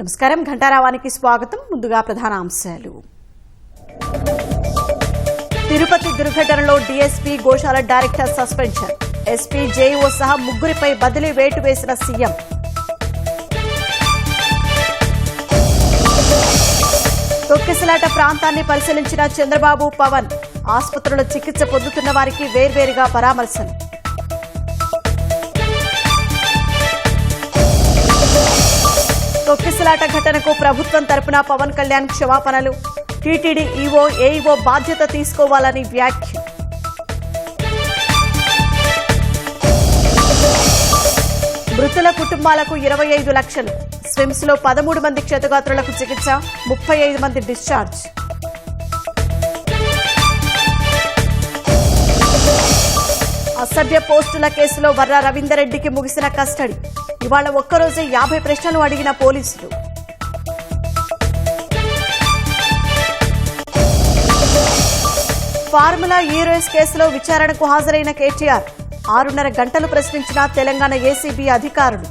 నమస్కారం ఘంటారావానికి స్వాగతం. ముందుగా ప్రధాన అంశాలు. తిరుపతి దుర్ఘటనలో డీఎస్పీ గోశాల డైరెక్టర్ సస్పెన్షన్. ఎస్పీ జేఈఓ సహా ముగ్గురిపై బదిలీ వేటు వేసిన సీఎం. తొక్కిసలాట ప్రాంతాన్ని పరిశీలించిన చంద్రబాబు పవన్. ఆసుపత్రుల్లో చికిత్స పొందుతున్న వారికి వేర్వేరుగా పరామర్శలు. తొక్కిసలాట ఘటనకు ప్రభుత్వం తరపున పవన్ కళ్యాణ్ క్షమాపణలు. టీటీడీ ఈవో ఏఈఓ బాధ్యత తీసుకోవాలని వ్యాఖ్య. మృతుల కుటుంబాలకు 25 లక్షలు. స్విమ్స్ లో 13 మంది క్షతగాత్రులకు చికిత్స, 35 మంది డిశ్చార్జ్. అసభ్య పోస్టుల కేసులో వర్ర రవీందర్ రెడ్డికి ముగిసిన కస్టడీ. ఇవాళ ఒక్కరోజే 50 ప్రశ్నలు అడిగిన పోలీసులు. ఫార్ములా ఈ రేస్ కేసులో విచారణకు హాజరైన కేటీఆర్. 6.5 గంటలు ప్రశ్నించిన తెలంగాణ ఏసీబీ అధికారులు.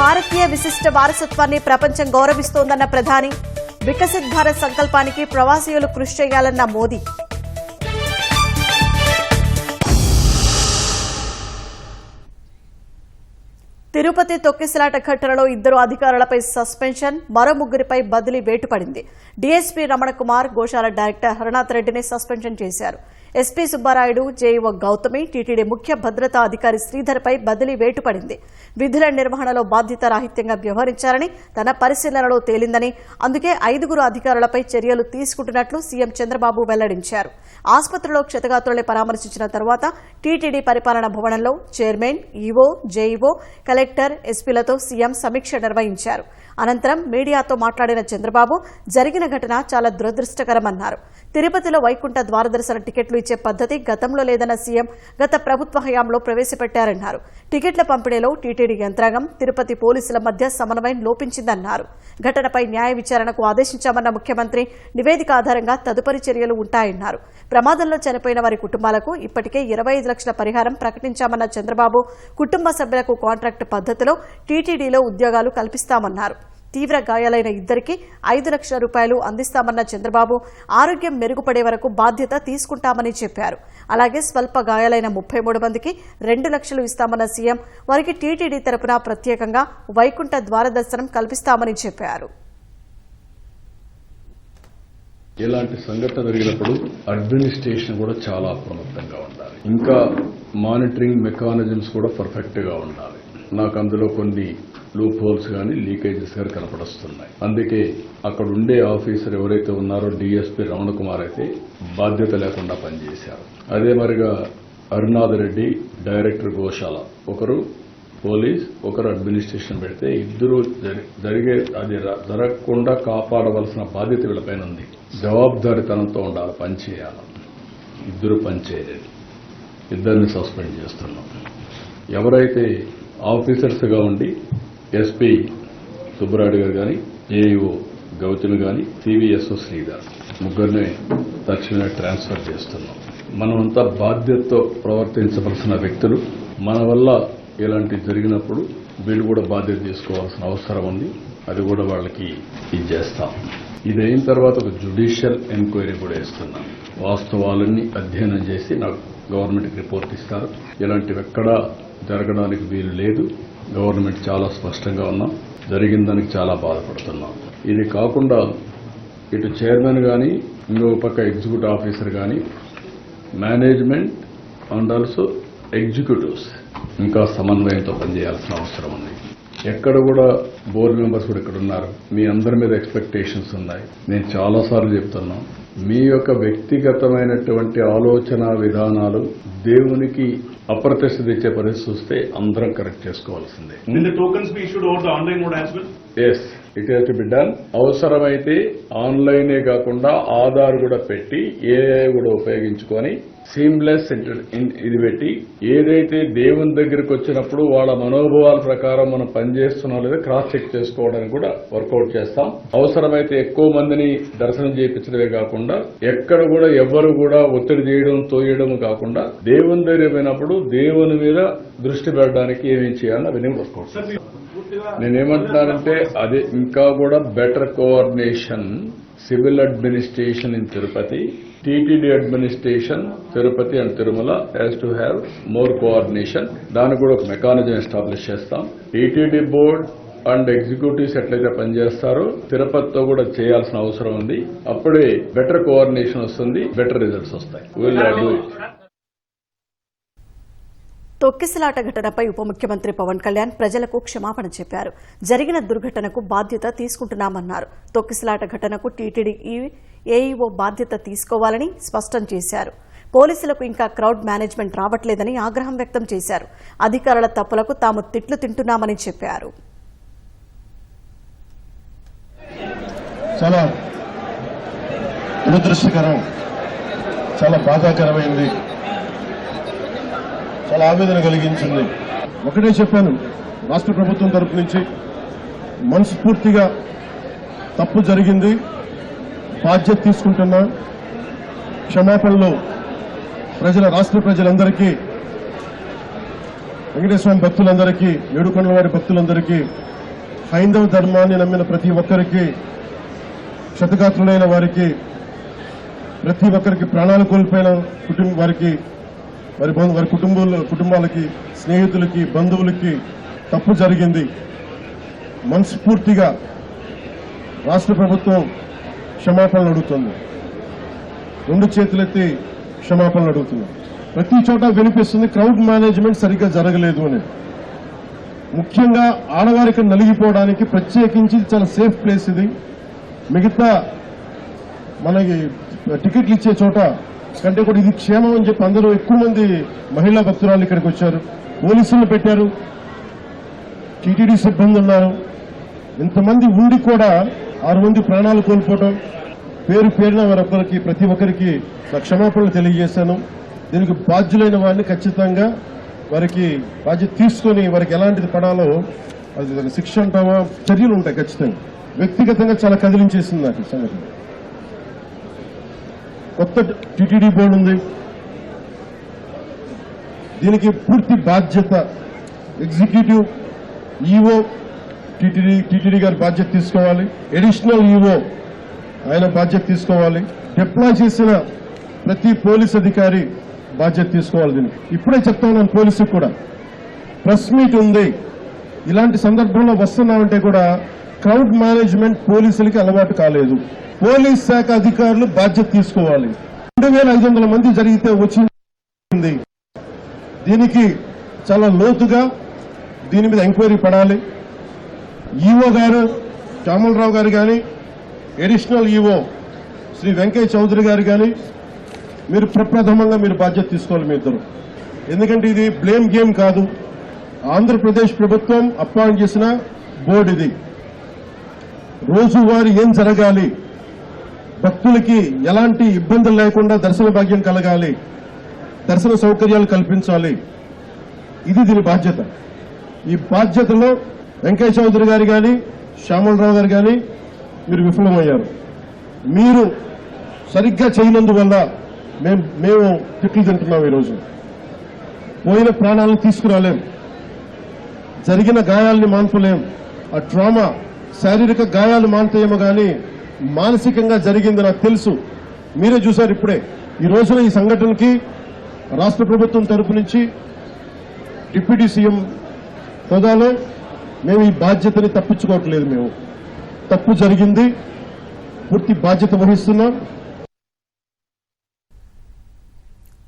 భారతీయ విశిష్ట వారసత్వాన్ని ప్రపంచం గౌరవిస్తోందన్న ప్రధాని. వికసిత్ భారత్ సంకల్పానికి ప్రవాసీయులు కృషి చేయాలన్న మోదీ. తిరుపతి తొక్కిసలాట ఘటనలో 2 అధికారులపై సస్పెన్షన్, మరో 3 బదిలీ వేటు పడింది. డీఎస్పీ రమణ కుమార్, గోశాల డైరెక్టర్ హరనాథ్ రెడ్డిని సస్పెన్షన్ చేశారు. SP Subbarayudu, JEO Gautami, TTD ముఖ్య భద్రతా అధికారి శ్రీధర్పై బదిలీ వేటు పడింది. విధుల నిర్వహణలో బాధ్యతారాహిత్యంగా వ్యవహరించారని తన పరిశీలనలో తేలిందని, అందుకే 5 అధికారులపై చర్యలు తీసుకుంటున్నట్లు సీఎం చంద్రబాబు వెల్లడించారు. ఆసుపత్రిలో క్షతగాత్రుల్ని పరామర్శించిన తర్వాత టీటీడీ పరిపాలనా భవనంలో చైర్మన్, ఈవో, జేఈఓ, కలెక్టర్, ఎస్పీలతో సీఎం సమీక్ష నిర్వహించారు. అనంతరం మీడియాతో మాట్లాడిన చంద్రబాబు జరిగిన ఘటన చాలా దురదృష్టకరమన్నారు. తిరుపతిలో వైకుంఠ ద్వారదర్శన టికెట్లు ఇచ్చే పద్ధతి గతంలో లేదన్న సీఎం గత ప్రభుత్వ హయాంలో ప్రవేశపెట్టారన్నారు. టికెట్ల పంపిణీలో టీటీడీ యంత్రాంగం, తిరుపతి పోలీసుల మధ్య సమన్వయం లోపించిందన్నారు. ఘటనపై న్యాయ విచారణకు ఆదేశించామన్న ముఖ్యమంత్రి. నివేదిక ఆధారంగా తదుపరి చర్యలు ఉంటాయన్నారు. ప్రమాదంలో చనిపోయిన వారి కుటుంబాలకు ఇప్పటికే 25 లక్షల పరిహారం ప్రకటించామన్న చంద్రబాబు. కుటుంబ సభ్యులకు కాంట్రాక్టు పద్ధతిలో టీటీడీలో ఉద్యోగాలు కల్పిస్తామన్నారు. తీవ్ర గాయాలైన 2కి 5 లక్షల రూపాయలు అందిస్తామన్న చంద్రబాబు. ఆరోగ్యం మెరుగుపడే వరకు బాధ్యత తీసుకుంటామని చెప్పారు. అలాగే స్వల్ప గాయాలైన 33 మందికి 2 లక్షలు ఇస్తామన్న సీఎం. వారికి టీటీడీ తరపున ప్రత్యేకంగా వైకుంఠ ద్వారదర్శనం కల్పిస్తామని చెప్పారు. ఇలాంటి సంఘటన జరిగినప్పుడు అడ్మినిస్ట్రేషన్ కూడా చాలా అప్రమత్తంగా ఉండాలి. ఇంకా మానిటరింగ్ మెకానిజమ్స్ కూడా పర్ఫెక్ట్ గా ఉండాలి. నాకు అందులో కొన్ని లూప్ హోల్స్ కానీ లీకేజెస్ కానీ కనపడొస్తున్నాయి. అందుకే అక్కడ ఉండే ఆఫీసర్ ఎవరైతే ఉన్నారో డీఎస్పీ రమణ కుమార్ అయితే బాధ్యత లేకుండా పనిచేశారు. అదే మరిగా హరనాథ్ రెడ్డి, డైరెక్టర్ గోశాల, ఒకరు పోలీస్, ఒకరు అడ్మినిస్ట్రేషన్ పెడితే ఇద్దరు అది జరగకుండా కాపాడవలసిన బాధ్యత వీళ్ళపైన ఉంది. జవాబుదారీతనంతో ఉండాలి, పనిచేయాలి. ఇద్దరు పనిచేయలేదు. 2ని సస్పెండ్ చేస్తున్నాం. ఎవరైతే ఆఫీసర్స్ గా ఉండి ఎస్పీ సుబ్బరాయుడు గారు కానీ, ఏఈఓ గౌతమి కానీ, సివిఎస్ఓ శ్రీధర్, 3 తక్షణమే ట్రాన్స్ఫర్ చేస్తున్నాం. మనమంతా బాధ్యతతో ప్రవర్తించవలసిన వ్యక్తులు. మన వల్ల ఇలాంటివి జరిగినప్పుడు వీళ్ళు కూడా బాధ్యత తీసుకోవాల్సిన అవసరం ఉంది. అది కూడా వాళ్ళకి ఇచ్చేస్తాం. ఇది అయిన తర్వాత ఒక జ్యుడిషియల్ ఎంక్వైరీ కూడా ఇస్తున్నాం. వాస్తవాలన్నీ అధ్యయనం చేసి నాకు గవర్నమెంట్కి రిపోర్ట్ ఇస్తారు. ఇలాంటివి ఎక్కడా జరగడానికి వీలు లేదు. గవర్నమెంట్ చాలా స్పష్టంగా ఉన్నాం. జరిగిన దానికి చాలా బాధపడుతున్నాం. ఇది కాకుండా ఇటు చైర్మన్ కానీ, ఇంకొక పక్క ఎగ్జిక్యూటివ్ ఆఫీసర్ కానీ, మేనేజ్మెంట్ అండ్ ఆల్సో ఎగ్జిక్యూటివ్స్ ఇంకా సమన్వయంతో పనిచేయాల్సిన అవసరం ఉంది. ఎక్కడ కూడా బోర్డు మెంబర్స్ కూడా ఇక్కడ ఉన్నారు. మీ అందరి మీద ఎక్స్పెక్టేషన్స్ ఉన్నాయి. నేను చాలాసార్లు చెప్తున్నాను, మీ యొక్క వ్యక్తిగతమైనటువంటి ఆలోచన విధానాలు దేవునికి అప్రతిష్ట తెచ్చే పరిస్థితి వస్తే అందరం కరెక్ట్ చేసుకోవాల్సిందే. Yes, it has to be done. అవసరమైతే ఆన్లైనే కాకుండా ఆధార్ కూడా పెట్టి ఏఐ కూడా ఉపయోగించుకొని సీమ్లెస్ ఇది పెట్టి ఏదైతే దేవుని దగ్గరికి వచ్చినప్పుడు వాళ్ళ మనోభావాల ప్రకారం మనం పనిచేస్తున్నాం లేదా క్రాస్ చెక్ చేసుకోవడానికి కూడా వర్కౌట్ చేస్తాం. అవసరమైతే ఎక్కువ మందిని దర్శనం చేయించడమే కాకుండా ఎక్కడ కూడా ఎవరు కూడా ఒత్తిడి చేయడం తోయడం కాకుండా దేవుని దగ్గర పోయినప్పుడు దేవుని మీద దృష్టి పెట్టడానికి ఏమేం చేయాలని అవన్నీ వర్కౌట్ చేస్తాం. నేనేమంటున్నానంటే అది ఇంకా కూడా better coordination civil administration in Tirupati, TTD administration Tirupati and Tirumala has to have more coordination. దానికి కూడా ఒక మెకానిజం ఎస్టాబ్లిష్ చేస్తాం. టీటీడీ బోర్డ్ అండ్ ఎగ్జిక్యూటివ్స్ ఎట్లయితే పనిచేస్తారో తిరుపతితో కూడా చేయాల్సిన అవసరం ఉంది. అప్పుడే బెటర్ కోఆర్డినేషన్ వస్తుంది, బెటర్ రిజల్ట్స్ వస్తాయి. Will do it. తొక్కిసలాట ఘటనపై ఉప ముఖ్యమంత్రి పవన్ కళ్యాణ్ ప్రజలకు క్షమాపణ చెప్పారు. జరిగిన దుర్ఘటనకు బాధ్యత తీసుకుంటున్నామన్నారు. తొక్కిసలాట ఘటనకు టీటీడీ ఏఈఓ బాధ్యత తీసుకోవాలని స్పష్టం చేశారు. పోలీసులకు ఇంకా క్రౌడ్ మేనేజ్మెంట్ రావట్లేదని ఆగ్రహం వ్యక్తం చేశారు. అధికారుల తప్పులకు తాము తిట్లు తింటున్నామని చెప్పారు. చాలా దురదృష్టకరం, చాలా బాధాకరమైంది, చాలా ఆవేదన కలిగించింది. ఒకటే చెప్పాను, రాష్ట్ర ప్రభుత్వం తరపు నుంచి మనస్ఫూర్తిగా తప్పు జరిగింది, బాధ్యత తీసుకుంటున్నా. క్షమాపణలు రాష్ట్ర ప్రజలందరికీ, వెంకటేశ్వర భక్తులందరికీ, ఏడుకొండల వారి భక్తులందరికీ, హైందవ ధర్మాన్ని నమ్మిన ప్రతి ఒక్కరికి, క్షతగాత్రులైన వారికి, ప్రతి ఒక్కరికి ప్రాణాలు కోల్పోయిన వారికి, వారి కుటుంబాలకి, స్నేహితులకి, బంధువులకి తప్పు జరిగింది. మనస్ఫూర్తిగా రాష్ట్ర ప్రభుత్వం క్షమాపణలు అడుగుతుంది. రెండు చేతులెత్తి క్షమాపణలు అడుగుతున్నాం. ప్రతి చోట వినిపిస్తుంది క్రౌడ్ మేనేజ్మెంట్ సరిగ్గా జరగలేదు అని. ముఖ్యంగా ఆడవారికి నలిగిపోవడానికి ప్రత్యేకించి చాలా సేఫ్ ప్లేస్ ఇది. మిగతా మనకి టికెట్లు ఇచ్చే చోట కంటే కూడా ఇది క్షేమం అని చెప్పి అందరూ ఎక్కువ మంది మహిళా భక్తురాలు ఇక్కడికి వచ్చారు. పోలీసులు పెట్టారు, టీటీడీ సిబ్బంది ఉన్నారు. ఇంతమంది ఉండి కూడా 6 మంది ప్రాణాలు కోల్పోవడం, పేరున వారొక్కరికి, ప్రతి ఒక్కరికి నా క్షమాపణలు తెలియజేశాను. దీనికి బాధ్యులైన వారిని ఖచ్చితంగా వారికి బాధ్యత తీసుకుని వారికి ఎలాంటిది పడాలో అది శిక్ష అంటామా, చర్యలు ఉంటాయి ఖచ్చితంగా. వ్యక్తిగతంగా చాలా కదిలించేసింది నాకు ఈ సంగతి. కొత్త టీటీడీ బోర్డు ఉంది, దీనికి పూర్తి బాధ్యత ఎగ్జిక్యూటివ్ ఈఓ టీటీడీ గారి బాధ్యత తీసుకోవాలి. అడిషనల్ ఈఓ ఆయన బాధ్యత తీసుకోవాలి. డిప్లాయ్ చేసిన ప్రతి పోలీస్ అధికారి బాధ్యత తీసుకోవాలి. దీనికి ఇప్పుడే చెప్తా ఉన్నాను, పోలీసుకు కూడా ప్రెస్ మీట్ ఉంది. ఇలాంటి సందర్భంలో వస్తున్నామంటే కూడా క్రౌడ్ మేనేజ్మెంట్ పోలీసులకి అలవాటు కాలేదు. పోలీస్ శాఖ అధికారులు బాధ్యత తీసుకోవాలి. 2500 మంది జరిగితే వచ్చింది. దీనికి చాలా లోతుగా దీని మీద ఎంక్వైరీ పడాలి. ఈఓ గారు చామలరావు గారు కానీ, అడిషనల్ ఈఓ శ్రీ వెంకయ్య చౌదరి గారు కానీ మీరు ప్రప్రథమంగా మీరు బాధ్యత తీసుకోవాలి మీ ఇద్దరు. ఎందుకంటే ఇది బ్లేమ్ గేమ్ కాదు. ఆంధ్రప్రదేశ్ ప్రభుత్వం అపాయింట్ చేసిన బోర్డు ఇది. రోజువారీ ఏం జరగాలి, భక్తులకి ఎలాంటి ఇబ్బందులు లేకుండా దర్శన భాగ్యం కలగాలి, దర్శన సౌకర్యాలు కల్పించాలి, ఇది దీని బాధ్యత. ఈ బాధ్యతలో వెంకయ్య చౌదరి గారు కానీ, శ్యామలరావు గారు కానీ మీరు విఫలమయ్యారు. మీరు సరిగ్గా చేయనందువల్ల మేము తిట్లు తింటున్నాం. ఈరోజు పోయిన ప్రాణాలను తీసుకురాలేం, జరిగిన గాయాల్ని మాన్పలేం. ఆ ట్రామా, శారీరక గాయాలు మాన్తాయేమో కానీ మానసికంగా జరిగింది నాకు తెలుసు. మీరే చూశారు ఇప్పుడే. ఈ రోజున ఈ సంఘటనకి రాష్ట్ర ప్రభుత్వం తరపు నుంచి డిప్యూటీ సీఎం హోదాలో మేము ఈ బాధ్యతని తప్పించుకోవట్లేదు. మేము తప్పు జరిగింది, పూర్తి బాధ్యత వహిస్తున్నాం.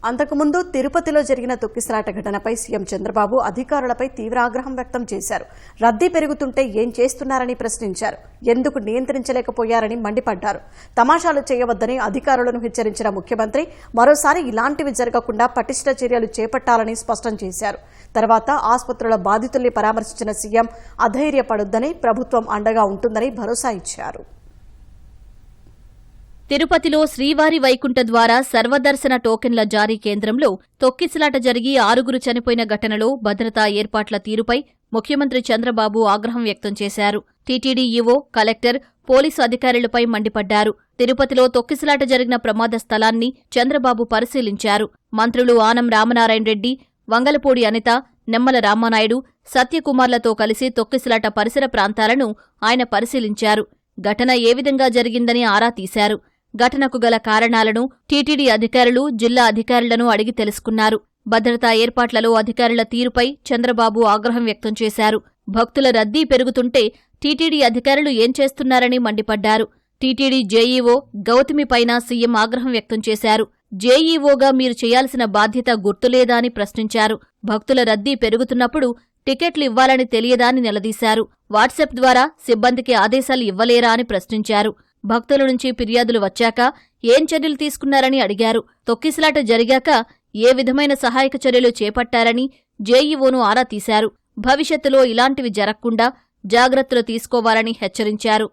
అంతకుముందు తిరుపతిలో జరిగిన తొక్కిసలాట ఘటనపై సీఎం చంద్రబాబు అధికారులపై తీవ్ర ఆగ్రహం వ్యక్తం చేశారు. రద్దీ పెరుగుతుంటే ఏం చేస్తున్నారని ప్రశ్నించారు. ఎందుకు నియంత్రించలేకపోయారని మండిపడ్డారు. తమాషాలు చేయవద్దని అధికారులను హెచ్చరించిన ముఖ్యమంత్రి మరోసారి ఇలాంటివి జరగకుండా పటిష్ట చర్యలు చేపట్టాలని స్పష్టం చేశారు. తర్వాత ఆసుపత్రుల బాధితుల్ని పరామర్శించిన సీఎం అధైర్యపడొద్దని, ప్రభుత్వం అండగా ఉంటుందని భరోసా ఇచ్చారు. తిరుపతిలో శ్రీవారి వైకుంఠ ద్వారా సర్వదర్శన టోకెన్ల జారీ కేంద్రంలో తొక్కిసలాట జరిగి 6 చనిపోయిన ఘటనలో భద్రతా ఏర్పాట్ల తీరుపై ముఖ్యమంత్రి చంద్రబాబు ఆగ్రహం వ్యక్తం చేశారు. టీటీడీ ఈవో, కలెక్టర్, పోలీసు అధికారులపై మండిపడ్డారు. తిరుపతిలో తొక్కిసలాట జరిగిన ప్రమాద స్థలాన్ని చంద్రబాబు పరిశీలించారు. మంత్రులు ఆనం రామనారాయణ రెడ్డి, వంగలపూడి అనిత, నిమ్మల రామానాయుడు, సత్యకుమార్లతో కలిసి తొక్కిసలాట పరిసర ప్రాంతాలను ఆయన పరిశీలించారు. ఘటన ఏ విధంగా జరిగిందని ఆరా తీశారు. ఘటనకు గల కారణాలను టీటీడీ అధికారులు, జిల్లా అధికారులను అడిగి తెలుసుకున్నారు. భద్రతా ఏర్పాట్లలో అధికారుల తీరుపై చంద్రబాబు ఆగ్రహం వ్యక్తం చేశారు. భక్తుల రద్దీ పెరుగుతుంటే టీటీడీ అధికారులు ఏం చేస్తున్నారని మండిపడ్డారు. టీటీడీ జేఈఓ గౌతమిపైన సీఎం ఆగ్రహం వ్యక్తం చేశారు. జేఈఓగా మీరు చేయాల్సిన బాధ్యత గుర్తులేదా అని ప్రశ్నించారు. భక్తుల రద్దీ పెరుగుతున్నప్పుడు టికెట్లు ఇవ్వాలని తెలియదా అని నిలదీశారు. వాట్సాప్ ద్వారా సిబ్బందికి ఆదేశాలు ఇవ్వలేరా అని ప్రశ్నించారు. భక్తుల నుంచి ఫిర్యాదులు వచ్చాక ఏం చర్యలు తీసుకున్నారని అడిగారు. తొక్కిసలాట జరిగాక ఏ విధమైన సహాయక చర్యలు చేపట్టారని జేఈఓను ఆరా తీశారు. భవిష్యత్తులో ఇలాంటివి జరగకుండా జాగ్రత్తలు తీసుకోవాలని హెచ్చరించారు.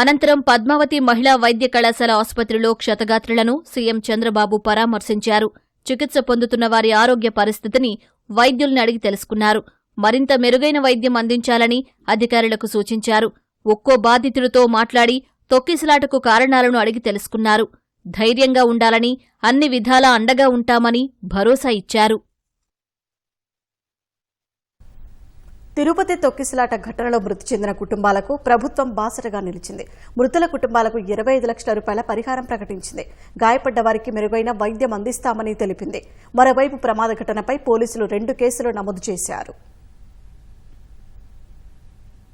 అనంతరం పద్మావతి మహిళా వైద్య కళాశాల ఆసుపత్రిలో క్షతగాత్రులను సీఎం చంద్రబాబు పరామర్శించారు. చికిత్స పొందుతున్న వారి ఆరోగ్య పరిస్థితిని వైద్యుల్ని అడిగి తెలుసుకున్నారు. మరింత మెరుగైన వైద్యం అందించాలని అధికారులకు సూచించారు. ఒక్కో బాధితుడితో మాట్లాడి తొక్కిసలాటకు కారణాలను అడిగి తెలుసుకున్నారు. ధైర్యంగా ఉండాలని, అన్ని విధాలా అండగా ఉంటామని భరోసా ఇచ్చారు. తిరుపతి తొక్కిసలాట ఘటనలో మృతి చెందిన కుటుంబాలకు ప్రభుత్వం బాసటగా నిలిచింది. మృతుల కుటుంబాలకు 25 లక్షల రూపాయల పరిహారం ప్రకటించింది. గాయపడ్డ వారికి మెరుగైన వైద్యం అందిస్తామని తెలిపింది. మరోవైపు ప్రమాద ఘటనపై పోలీసులు 2 కేసులు నమోదు చేశారు.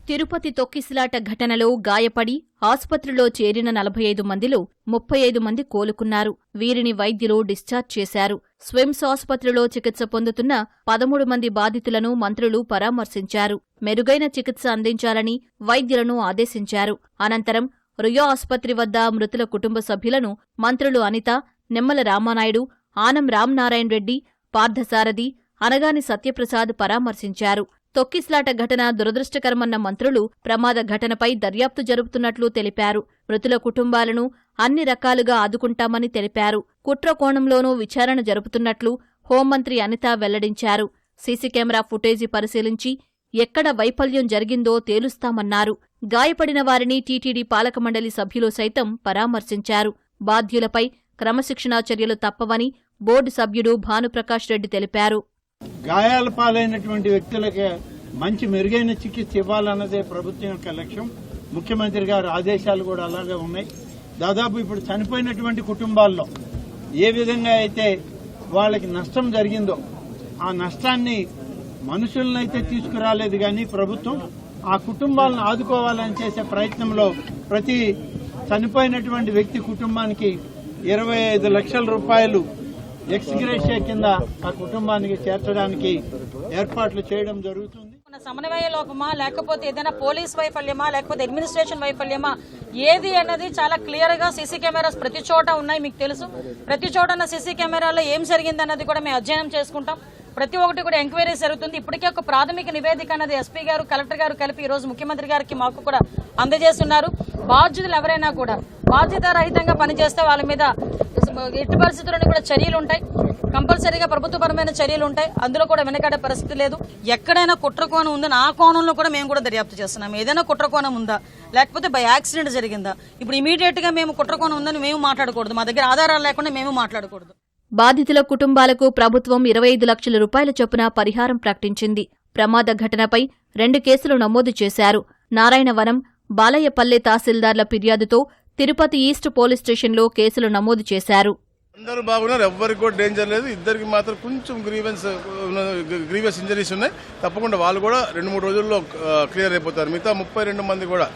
తిరుపతి తొక్కిసలాట ఘటనలో గాయపడి ఆసుపత్రిలో చేరిన 45 మందిలో 35 మంది కోలుకున్నారు. వీరిని వైద్యులు డిశ్చార్జ్ చేశారు. స్విమ్స్ ఆసుపత్రిలో చికిత్స పొందుతున్న 13 మంది బాధితులను మంత్రులు పరామర్శించారు. మెరుగైన చికిత్స అందించాలని వైద్యులను ఆదేశించారు. అనంతరం రుయా ఆసుపత్రి వద్ద మృతుల కుటుంబ సభ్యులను మంత్రులు అనిత, నిమ్మల రామానాయుడు, ఆనం రామనారాయణ రెడ్డి, పార్థసారథి, అనగాని సత్యప్రసాద్ పరామర్శించారు. తొక్కిసలాట ఘటన దురదృష్టకరమన్న మంత్రులు ప్రమాద ఘటనపై దర్యాప్తు జరుపుతున్నట్లు తెలిపారు. మృతుల కుటుంబాలను అన్ని రకాలుగా ఆదుకుంటామని తెలిపారు. కుట్ర కోణంలోనూ విచారణ జరుపుతున్నట్లు హోంమంత్రి అనిత వెల్లడించారు. సీసీ కెమెరా ఫుటేజీ పరిశీలించి ఎక్కడ వైఫల్యం జరిగిందో తేలుస్తామన్నారు. గాయపడిన వారిని టీటీడీ పాలకమండలి సభ్యులు సైతం పరామర్శించారు. బాధ్యులపై క్రమశిక్షణా చర్యలు తప్పవని బోర్డు సభ్యుడు భానుప్రకాష్ రెడ్డి తెలిపారు. గాయాల పాలైనటువంటి వ్యక్తులకి మంచి మెరుగైన చికిత్స ఇవ్వాలన్నదే ప్రభుత్వం యొక్క లక్ష్యం. ముఖ్యమంత్రి గారి ఆదేశాలు కూడా అలాగే ఉన్నాయి. దాదాపు ఇప్పుడు చనిపోయినటువంటి కుటుంబాల్లో ఏ విధంగా అయితే వాళ్ళకి నష్టం జరిగిందో ఆ నష్టాన్ని మనుషులనైతే తీసుకురాలేదు కానీ ప్రభుత్వం ఆ కుటుంబాలను ఆదుకోవాలని చేసే ప్రయత్నంలో ప్రతి చనిపోయినటువంటి వ్యక్తి కుటుంబానికి 25 లక్షల రూపాయలు ఎక్స్గ్రేషియా కింద ఆ కుటుంబానికి చేర్చడానికి ఏర్పాట్లు చేయడం జరుగుతుంది. సమన్వయ లోపమా లేకపోతే ఏదైనా పోలీస్ వైఫల్యమా లేకపోతే అడ్మినిస్ట్రేషన్ వైఫల్యమా ఏది అన్నది చాలా క్లియర్ గా సీసీ కెమెరాస్ ప్రతి చోట ఉన్నాయి. మీకు తెలుసు, ప్రతి చోట ఉన్న సీసీ కెమెరాలో ఏం జరిగిందన్నది కూడా మేము అధ్యయనం చేసుకుంటాం. ప్రతి ఒక్కటి కూడా ఎంక్వైరీ జరుగుతుంది. ఇప్పటికే ఒక ప్రాథమిక నివేదిక అన్నది ఎస్పీ గారు, కలెక్టర్ గారు కలిపి ఈ రోజు ముఖ్యమంత్రి గారికి మాకు కూడా అందజేస్తున్నారు. బాధ్యులు ఎవరైనా కూడా బాధ్యతారహితంగా పనిచేస్తే వాళ్ళ మీద ఎట్టి పరిస్థితుల్లోనూ కూడా చర్యలు ఉంటాయి. కంపల్సరీగా ప్రభుత్వపరమైన చర్యలు ఉంటాయి. అందులో కూడా వెనకాడే పరిస్థితి లేదు. ఎక్కడైనా కుట్రకోణం ఉందని ఆ కోణంలో కూడా మేము కూడా దర్యాప్తు చేస్తున్నాం. ఏదైనా కుట్రకోణం ఉందా లేకపోతే బై యాక్సిడెంట్ జరిగిందా, ఇప్పుడు ఇమీడియట్ గా మేము కుట్రకోణం ఉందని మేము మాట్లాడకూడదు. మా దగ్గర ఆధారాలు లేకుండా మేము మాట్లాడకూడదు. బాధితుల కుటుంబాలకు ప్రభుత్వం 25 లక్షల రూపాయల చొప్పున పరిహారం ప్రకటించింది. ప్రమాద ఘటనపై 2 కేసులు నమోదు చేశారు. నారాయణవనం, బాలయ్యపల్లె తహసీల్దార్ల ఫిర్యాదుతో తిరుపతి ఈస్ట్ పోలీస్ స్టేషన్లో కేసులు నమోదు చేశారు. అందరూ బాగున్నారు, ఎవరికి కూడా డేంజర్ లేదు. ఇద్దరికి మాత్రం కొంచెం గ్రీవియస్ ఇంజరీస్ ఉన్నాయి. తప్పకుండా వాళ్ళు కూడా 2-3 రోజుల్లో క్లియర్ అయిపోతారు. మిగతా 32 మంది కూడా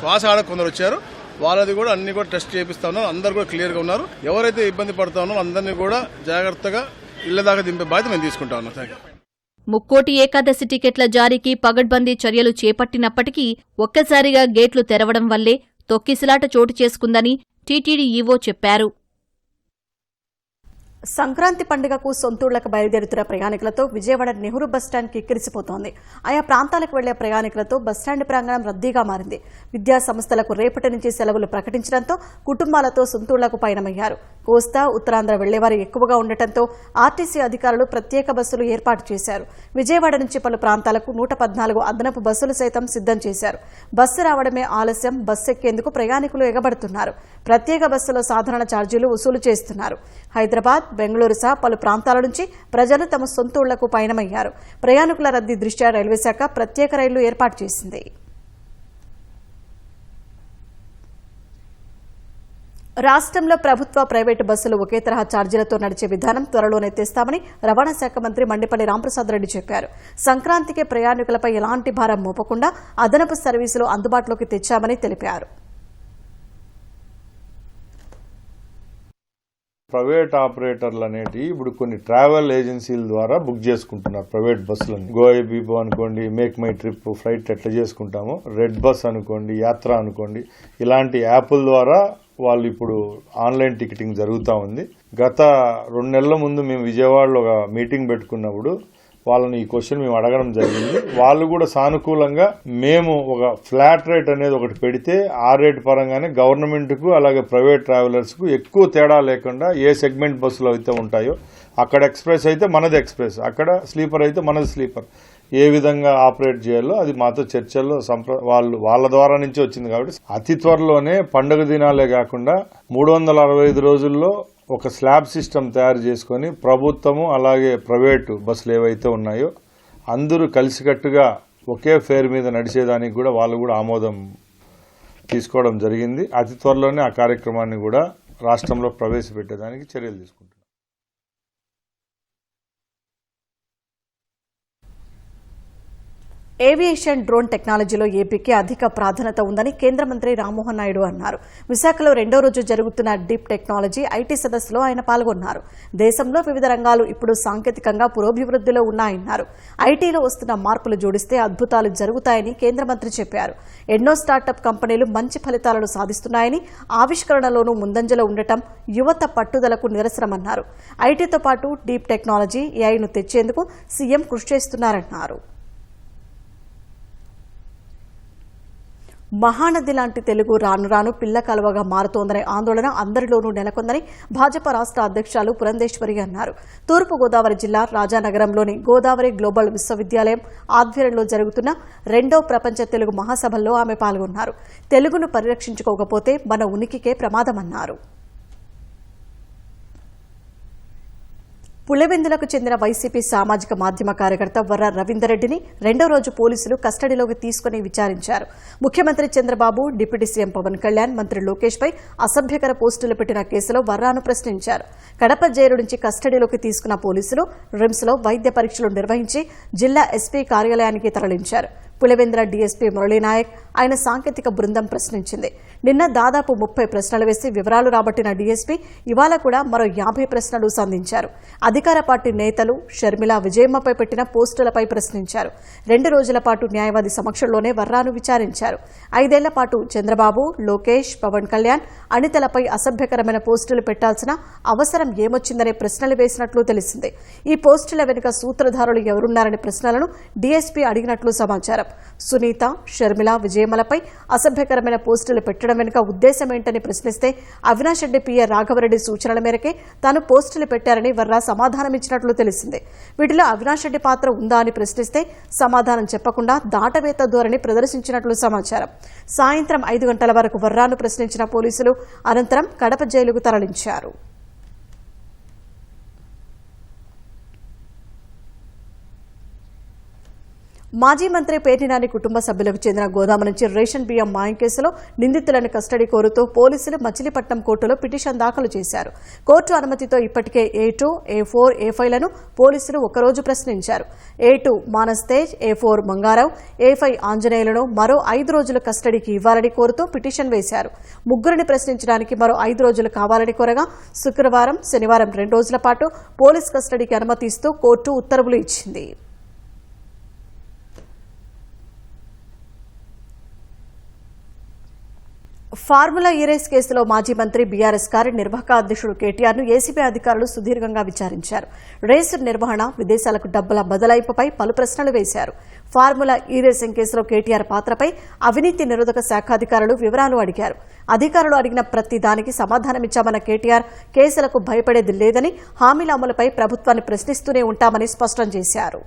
శ్వాస ఆడ కొందరు వచ్చారు. వాళ్ళది కూడా అన్ని కూడా టెస్ట్ చేపిస్తా ఉన్నారు. అందరు కూడా క్లియర్ గా ఉన్నారు. ఎవరైతే ఇబ్బంది పడతా ఉన్నారో అందరినీ కూడా జాగ్రత్తగా ఇళ్ల దాకా దింపే బాధ్యత మేము తీసుకుంటా ఉన్నాం. థాంక్యూ. ముక్కోటి ఏకాదశి టికెట్ల జారీకి పగడ్బందీ చర్యలు చేపట్టినప్పటికీ ఒక్కసారిగా గేట్లు తెరవడం వల్లే తొక్కిసలాట చోటు చేసుకుందని టీటీడీ ఈవో చెప్పారు. సంక్రాంతి పండుగకు సొంతూళ్లకు బయలుదేరుతున్న ప్రయాణికులతో విజయవాడ నెహ్రూ బస్టాండ్ కిక్కిరిసిపోతోంది. ఆయా ప్రాంతాలకు వెళ్లే ప్రయాణికులతో బస్టాండ్ ప్రాంగణం రద్దీగా మారింది. విద్యా సంస్థలకు రేపటి నుంచి సెలవులు ప్రకటించడంతో కుటుంబాలతో సొంతూళ్లకు పయనమయ్యారు. కోస్తా, ఉత్తరాంధ్ర వెళ్లేవారు ఎక్కువగా ఉండటంతో ఆర్టీసీ అధికారులు ప్రత్యేక బస్సులు ఏర్పాటు చేశారు. విజయవాడ నుంచి పలు ప్రాంతాలకు 114 అదనపు బస్సులు సైతం సిద్దం చేశారు. బస్సు రావడమే ఆలస్యం, బస్సు ఎక్కేందుకు ప్రయాణికులు ఎగబడుతున్నారు. ప్రత్యేక బస్సులో సాధారణ ఛార్జీలు వసూలు చేస్తున్నారు. హైదరాబాద్, బెంగళూరు సహా పలు ప్రాంతాల నుంచి ప్రజలు తమ సొంత ఊళ్లకు పయనమయ్యారు. ప్రయాణికుల రద్దీ దృష్ట్యా రైల్వే శాఖ ప్రత్యేక రైళ్లు ఏర్పాటు చేసింది. రాష్ట్రంలో ప్రభుత్వ, ప్రైవేటు బస్సులు ఒకే తరహా ఛార్జీలతో నడిచే విధానం త్వరలోనే తెస్తామని రవాణా శాఖ మంత్రి మండిపల్లి రాంప్రసాద్ రెడ్డి చెప్పారు. సంక్రాంతికి ప్రయాణికులపై ఎలాంటి భారం మోపకుండా అదనపు సర్వీసులు అందుబాటులోకి తెచ్చామని తెలిపారు. ప్రైవేట్ ఆపరేటర్లు అనేటివి ఇప్పుడు కొన్ని ట్రావెల్ ఏజెన్సీల ద్వారా బుక్ చేసుకుంటున్నారు. ప్రైవేట్ బస్సులని గోఐబీబో అనుకోండి, మేక్ మై ట్రిప్, ఫ్లైట్ ఎట్లా చేసుకుంటామో, రెడ్ బస్ అనుకోండి, యాత్ర అనుకోండి, ఇలాంటి యాప్ల ద్వారా వాళ్ళు ఇప్పుడు ఆన్లైన్ టికెటింగ్ జరుగుతూ ఉంది. గత 2 నెలల ముందు మేము విజయవాడలో ఒక మీటింగ్ పెట్టుకున్నప్పుడు వాళ్ళని ఈ క్వశ్చన్ మేము అడగడం జరిగింది. వాళ్ళు కూడా సానుకూలంగా మేము ఒక ఫ్లాట్ రేట్ అనేది ఒకటి పెడితే ఆ రేట్ పరంగానే గవర్నమెంట్కు అలాగే ప్రైవేట్ ట్రావెలర్స్కు ఎక్కువ తేడా లేకుండా ఏ సెగ్మెంట్ బస్సులు అయితే ఉంటాయో, అక్కడ ఎక్స్ప్రెస్ అయితే మనది ఎక్స్ప్రెస్, అక్కడ స్లీపర్ అయితే మనది స్లీపర్, ఏ విధంగా ఆపరేట్ చేయాలో అది మాతో చర్చల్లో వాళ్ళ ద్వారా నుంచి వచ్చింది. కాబట్టి అతి త్వరలోనే పండుగ దినాలే కాకుండా 365 రోజుల్లో ఒక స్లాబ్ సిస్టమ్ తయారు చేసుకొని ప్రభుత్వము అలాగే ప్రైవేటు బస్సులు ఏవైతే ఉన్నాయో అందరూ కలిసికట్టుగా ఒకే ఫేర్ మీద నడిచేదానికి కూడా వాళ్ళు కూడా ఆమోదం తీసుకోవడం జరిగింది. అతి త్వరలోనే ఆ కార్యక్రమాన్ని కూడా రాష్ట్రంలో ప్రవేశపెట్టేదానికి చర్యలు తీసుకుంటున్నారు. ఏవియేషన్ డ్రోన్ టెక్నాలజీలో ఏపీకి అధిక ప్రాధాన్యత ఉందని కేంద్ర మంత్రి రామ్మోహన్ నాయుడు అన్నారు. విశాఖలో 2వ రోజు జరుగుతున్న డీప్ టెక్నాలజీ ఐటీ సదస్సులో ఆయన పాల్గొన్నారు. దేశంలో వివిధ రంగాలు ఇప్పుడు సాంకేతికంగా పురోభివృద్ధిలో ఉన్నాయన్నారు. ఐటీలో వస్తున్న మార్పులు జోడిస్తే అద్భుతాలు జరుగుతాయని కేంద్ర మంత్రి చెప్పారు. ఎన్నో స్టార్టప్ కంపెనీలు మంచి ఫలితాలను సాధిస్తున్నాయని, ఆవిష్కరణలోనూ ముందంజలో ఉండటం యువత పట్టుదలకు నిరసనమన్నారు. ఐటీతో పాటు డీప్ టెక్నాలజీ, ఏఐను తెచ్చేందుకు సీఎం కృషి చేస్తున్నారన్నారు. మహానది లాంటి తెలుగు రాను రాను పిల్ల కాలువగా మారుతోందనే ఆందోళన అందరిలోనూ నెలకొందని భాజపా రాష్ట్ర అధ్యక్షులు పురంధేశ్వరి అన్నారు. తూర్పు గోదావరి జిల్లా రాజానగరంలోని గోదావరి గ్లోబల్ విశ్వవిద్యాలయం ఆధ్వర్యంలో జరుగుతున్న 2వ ప్రపంచ తెలుగు మహాసభల్లో ఆమె పాల్గొన్నారు. తెలుగును పరిరక్షించుకోకపోతే మన ఉనికికే ప్రమాదమన్నారు. పులివెందులకు చెందిన వైసీపీ సామాజిక మాధ్యమ కార్యకర్త వర్ర రవీందర్ రెడ్డిని 2వ రోజు పోలీసులు కస్టడీలోకి తీసుకుని విచారించారు. ముఖ్యమంత్రి చంద్రబాబు, డిప్యూటీ సీఎం పవన్ కళ్యాణ్, మంత్రి లోకేష్ పై అసభ్యకర పోస్టులు పెట్టిన కేసులో వర్రాను ప్రశ్నించారు. కడప జైలు నుంచి కస్టడీలోకి తీసుకున్న పోలీసులు రిమ్స్లో వైద్య పరీక్షలు నిర్వహించి జిల్లా ఎస్పీ కార్యాలయానికి తరలించారు. పులివెందుల డీఎస్పీ మురళీనాయక్, ఆయన సాంకేతిక బృందం ప్రశ్నించింది. నిన్న దాదాపు 30 ప్రశ్నలు వేసి వివరాలు రాబట్టిన డీఎస్పీ ఇవాళ కూడా మరో 50 ప్రశ్నలు సంధించారు. అధికార పార్టీ నేతలు షర్మిల, విజయమ్మపై పెట్టిన పోస్టులపై ప్రశ్నించారు. 2 రోజుల పాటు న్యాయవాది సమక్షంలోనే వర్రాను విచారించారు. 5 ఏళ్ల పాటు చంద్రబాబు, లోకేష్, పవన్ కళ్యాణ్, అనితలపై అసభ్యకరమైన పోస్టులు పెట్టాల్సిన అవసరం ఏమొచ్చిందనే ప్రశ్నలు వేసినట్లు తెలిసింది. ఈ పోస్టుల వెనుక సూత్రధారులు ఎవరున్నారనే ప్రశ్నలను డీఎస్పీ అడిగినట్లు సమాచారం. సునీత, షర్మిల, విజయమ్మలపై అసభ్యకరమైన పోస్టులు పెట్టడం వెనుక ఉద్దేశం ఏంటని ప్రశ్నిస్తే అవినాష్ రెడ్డి పిఏ రాఘవరెడ్డి సూచనల మేరకే తాను పోస్టులు పెట్టారని వర్రా సమాధానమిచ్చినట్లు తెలిసింది. వీటిలో అవినాష్ రెడ్డి పాత్ర ఉందా అని ప్రశ్నిస్తే సమాధానం చెప్పకుండా దాటవేత ధోరణి ప్రదర్శించినట్లు సమాచారం. సాయంత్రం 5 గంటల వరకు వర్రాను ప్రశ్నించిన పోలీసులు అనంతరం కడప జైలుకు తరలించారు. మాజీ మంత్రి పేర్నినాని కుటుంబ సభ్యులకు చెందిన గోదాము నుంచి రేషన్ బియ్యం మాయం కేసులో నిందితులను కస్టడీ కోరుతూ పోలీసులు మచిలీపట్నం కోర్టులో పిటిషన్ దాఖలు చేశారు. కోర్టు అనుమతితో ఇప్పటికే A2, A4, A5లను పోలీసులు ఒకరోజు ప్రశ్నించారు. A2 Manas Tej, A4 Mangarao, A5 ఆంజనేయులను మరో 5 రోజులు కస్టడీకి ఇవ్వాలని కోరుతూ పిటిషన్ వేశారు. ముగ్గురిని ప్రశ్నించడానికి మరో 5 రోజులు కావాలని కోరగా శుక్రవారం, శనివారం 2 రోజుల పాటు పోలీస్ కస్టడీకి అనుమతిస్తూ కోర్టు ఉత్తర్వులు ఇచ్చింది. ఫార్ములా ఈ రేస్ కేసులో మాజీ మంత్రి బీఆర్ఎస్ కార్యనిర్వాహక అధ్యక్షుడు కేటీఆర్ను ఏసీబీ అధికారులు సుదీర్ఘంగా విచారించారు. రేసు నిర్వహణ, విదేశాలకు డబ్బుల బదలాయింపుపై పలు ప్రశ్నలు వేశారు. ఫార్ములా ఈ రేసింగ్ కేసులో కేటీఆర్ పాత్రపై అవినీతి నిరోధక శాఖ అధికారులు వివరాలు అడిగారు. అధికారులు అడిగిన ప్రతి దానికి సమాధానమిచ్చామన్న కేటీఆర్ కేసులకు భయపడేది లేదని, హామీల అమలుపై ప్రభుత్వాన్ని ప్రశ్నిస్తూనే ఉంటామని స్పష్టం చేశారు.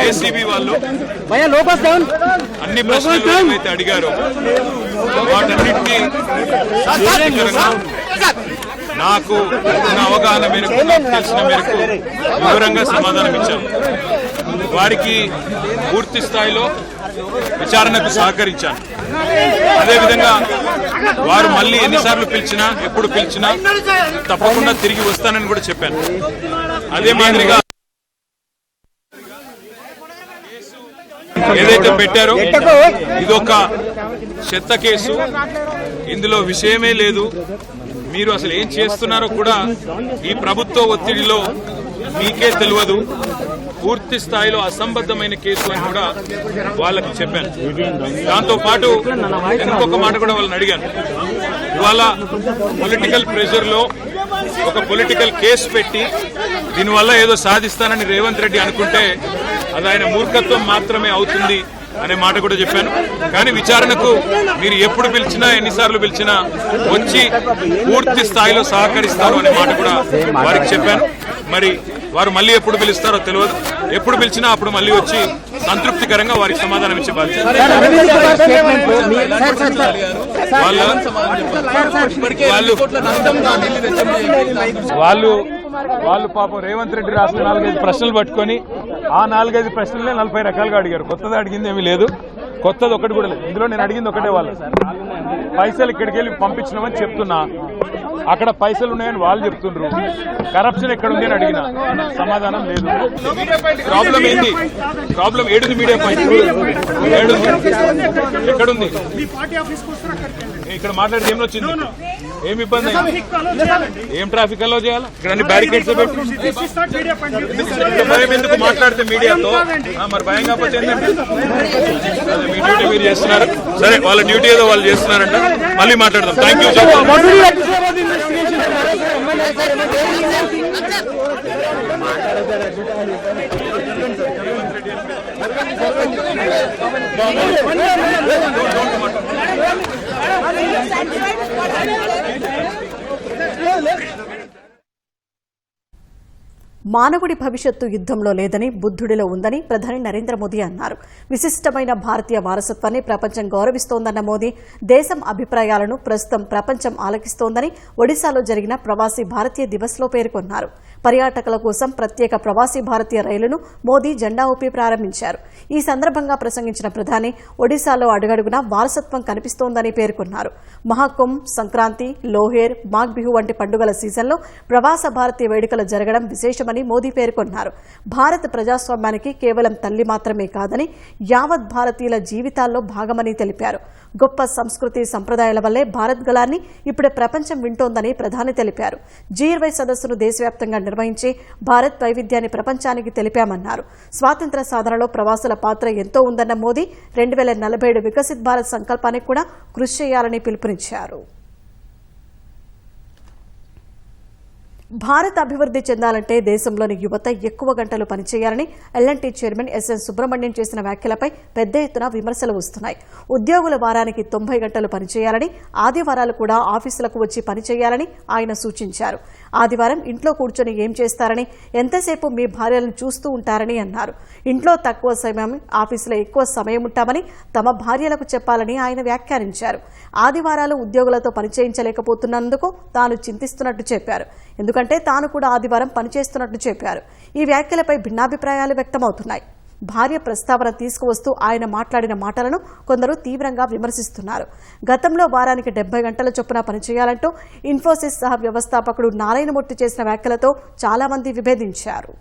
ఏసీబీ వాళ్ళు అన్ని ప్రశ్నలు ఏవైతే అడిగారో వాటన్నిటికీ నాకు ఉన్న అవగాహన మేరకు, తెలిసిన మేరకు వివరంగా సమాధానం ఇచ్చాను. వారికి పూర్తి స్థాయిలో విచారణకు సహకరించాను. అదేవిధంగా వారు మళ్ళీ ఎన్నిసార్లు పిలిచినా, ఎప్పుడు పిలిచినా తప్పకుండా తిరిగి వస్తానని కూడా చెప్పాను. అదే మాదిరిగా ఏదైతే పెట్టారో ఇదొక చెత్త కేసు, ఇందులో విషయమే లేదు. మీరు అసలు ఏం చేస్తున్నారో కూడా ఈ ప్రభుత్వ ఒత్తిడిలో మీకే తెలియదు. పూర్తి స్థాయిలో అసంబద్ధమైన కేసు అని కూడా వాళ్ళకి చెప్పాను. దాంతో పాటు ఇంకొక మాట కూడా వాళ్ళని అడిగాను. ఇవాళ పొలిటికల్ ప్రెషర్ లో ఒక పొలిటికల్ కేసు పెట్టి దీనివల్ల ఏదో సాధిస్తానని రేవంత్ రెడ్డి అనుకుంటే అది ఆయన మూర్ఖత్వం మాత్రమే అవుతుంది అనే మాట కూడా చెప్పాను. కానీ విచారణకు మీరు ఎప్పుడు పిలిచినా, ఎన్నిసార్లు పిలిచినా వచ్చి పూర్తి స్థాయిలో సహకరిస్తారు అనే మాట కూడా వారికి చెప్పాను. మరి వారు మళ్ళీ ఎప్పుడు పిలుస్తారో తెలియదు. ఎప్పుడు పిలిచినా అప్పుడు మళ్ళీ వచ్చి సంతృప్తికరంగా వారికి సమాధానం ఇచ్చే బాధ్యత. వాళ్ళు పాపం రేవంత్ రెడ్డి రాసిన 4-5 ప్రశ్నలు పట్టుకొని ఆ 4-5 ప్రశ్నలనే 40 రకాలుగా అడిగారు. కొత్తది అడిగింది ఏమీ లేదు, కొత్తది ఒకటి కూడా లేదు. ఇందులో నేను అడిగింది ఒకటే, వాళ్ళు పైసలు ఇక్కడికి వెళ్ళి పంపించినామని చెప్తున్నా, అక్కడ పైసలు ఉన్నాయని వాళ్ళు చెప్తుండ్రు. కరప్షన్ ఎక్కడుంది అని అడిగినా సమాధానం లేదు. ప్రాబ్లం ఏంటి? ప్రాబ్లం ఏడుంది? మీడియా పాయింట్ ఏడుంది? ఎక్కడుంది? ఇక్కడ మాట్లాడితే ఏం వచ్చింది? ఏం ఇబ్బంది? ఏం ట్రాఫిక్ అలో చేయాలి? ఇక్కడ అన్ని బ్యారికేడ్స్ పెట్టి భయం ఎందుకు? మాట్లాడితే మీడియాతో మరి భయం కాకపోతే ఏంటంటే మీ డ్యూటీ మీరు చేస్తున్నారు. సరే, వాళ్ళ డ్యూటీ ఏదో వాళ్ళు చేస్తున్నారంట. మళ్ళీ మాట్లాడదాం. Thank you. మానవుడి భవిష్యత్తు యుద్ధంలో లేదని, బుద్ధుడిలో ఉందని ప్రధాని నరేంద్ర మోదీ అన్నారు. విశిష్టమైన భారతీయ వారసత్వాన్ని ప్రపంచం గౌరవిస్తోందన్న మోదీ దేశం అభిప్రాయాలను ప్రస్తుతం ప్రపంచం ఆలకిస్తోందని ఒడిశాలో జరిగిన ప్రవాసీ భారతీయ దివస్లో పేర్కొన్నారు. పర్యాటకుల కోసం ప్రత్యేక ప్రవాసీ భారతీయ రైలును మోదీ జెండా ఊపి ప్రారంభించారు. ఈ సందర్భంగా ప్రసంగించిన ప్రధాని ఒడిశాలో అడుగడుగునా వారసత్వం కనిపిస్తోందని పేర్కొన్నారు. మహాకుంభ్, సంక్రాంతి, లోహేర్, మాఘ్ బిహు వంటి పండుగల సీజన్లో ప్రవాస భారతీయ వేడుకలు జరగడం విశేషమని మోదీ పేర్కొన్నారు. భారత్ ప్రజాస్వామ్యానికి కేవలం తల్లి మాత్రమే కాదని, యావత్ భారతీయుల జీవితాల్లో భాగమని తెలిపారు. గొప్ప సంస్కృతి సంప్రదాయాల వల్లే భారత్ గళాన్ని ఇప్పుడు ప్రపంచం వింటోందని ప్రధాని తెలిపారు. G20 సదస్సును దేశవ్యాప్తంగా నిర్వహించి భారత్ వైవిధ్యాన్ని ప్రపంచానికి తెలిపామన్నారు. స్వాతంత్ర్య సాధనలో ప్రవాసుల పాత్ర ఎంతో ఉందన్న మోదీ 2047 వికసిత్ భారత్ సంకల్పానికి కూడా కృషి చేయాలని పిలుపునిచ్చారు. భారత్ అభివృద్ధి చెందాలంటే దేశంలోని యువత ఎక్కువ గంటలు పనిచేయాలని L&T చైర్మన్ ఎస్ఎన్ సుబ్రహ్మణ్యం చేసిన వ్యాఖ్యలపై పెద్ద ఎత్తున విమర్శలు వస్తున్నాయి. ఉద్యోగుల వారానికి 90 గంటలు పనిచేయాలని, ఆదివారాలు కూడా ఆఫీసులకు వచ్చి పనిచేయాలని ఆయన సూచించారు. ఆదివారం ఇంట్లో కూర్చొని ఏం చేస్తారని, ఎంతసేపు మీ భార్యలను చూస్తూ ఉంటారని అన్నారు. ఇంట్లో తక్కువ సమయం, ఆఫీసులో ఎక్కువ సమయం ఉంటామని తమ భార్యలకు చెప్పాలని ఆయన వ్యాఖ్యానించారు. ఆదివారాలు ఉద్యోగులతో పనిచేయించలేకపోతున్నందుకు తాను చింతిస్తున్నట్టు చెప్పారు. ఎందుకంటే తాను కూడా ఆదివారం పనిచేస్తున్నట్లు చెప్పారు. ఈ వ్యాఖ్యలపై భిన్నాభిప్రాయాలు వ్యక్తమవుతున్నాయి. భార్య ప్రస్తావన తీసుకువస్తూ ఆయన మాట్లాడిన మాటలను కొందరు తీవ్రంగా విమర్శిస్తున్నారు. గతంలో వారానికి 70 గంటల చొప్పున పనిచేయాలంటూ ఇన్ఫోసిస్ సహ వ్యవస్థాపకుడు నారాయణమూర్తి చేసిన వ్యాఖ్యలతో చాలా మంది విభేదించారు.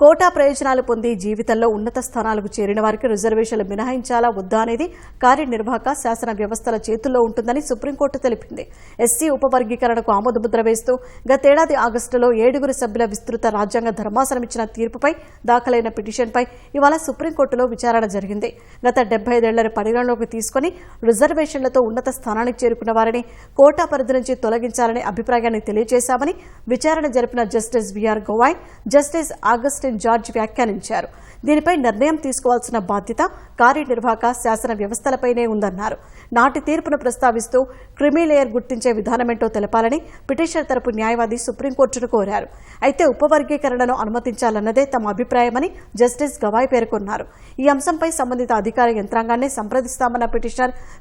కోటా ప్రయోజనాలు పొంది జీవితంలో ఉన్నత స్థానాలకు చేరిన వారికి రిజర్వేషన్లు మినహాయించాలా వద్దా అనేది కార్యనిర్వాహక శాసన వ్యవస్థల చేతుల్లో ఉంటుందని సుప్రీంకోర్టు తెలిపింది. ఎస్సీ ఉపవర్గీకరణకు ఆమోదముద్ర వేస్తూ గతేడాది ఆగస్టులో 7 సభ్యుల విస్తృత రాజ్యాంగ ధర్మాసనం ఇచ్చిన తీర్పుపై దాఖలైన పిటిషన్పై ఇవాళ సుప్రీంకోర్టులో విచారణ జరిగింది. గత 75 ఏళ్లను పరిగణలోకి తీసుకుని రిజర్వేషన్లతో ఉన్నత స్థానానికి చేరుకున్న వారిని కోటా పరిధి నుంచి తొలగించాలనే అభిప్రాయాన్ని తెలియజేశామని విచారణ జరిపిన justice BR Gavai, justice Augustine George వ్యాఖ్యానించారు. దీనిపై నిర్ణయం తీసుకోవాల్సిన బాధ్యత కార్యనిర్వాహక శాసన వ్యవస్థలపైనే ఉందన్నారు. నాటి తీర్పును ప్రస్తావిస్తూ క్రిమిలేయర్ గుర్తించే విధానమేంటో తెలపాలని పిటిషన్ తరపు న్యాయవాది సుప్రీంకోర్టును కోరారు. అయితే ఉపవర్గీకరణను అనుమతించాలన్నదే తమ అభిప్రాయమని జస్టిస్ గవాయ్ పేర్కొన్నారు. ఈ అంశంపై సంబంధిత అధికార యంత్రాంగాన్ని సంప్రదిస్తామన్న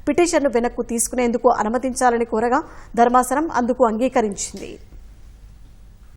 పిటిషన్ను వెనక్కు తీసుకునేందుకు అనుమతించాలని కోరగా ధర్మాసనం అందుకు అంగీకరించింది.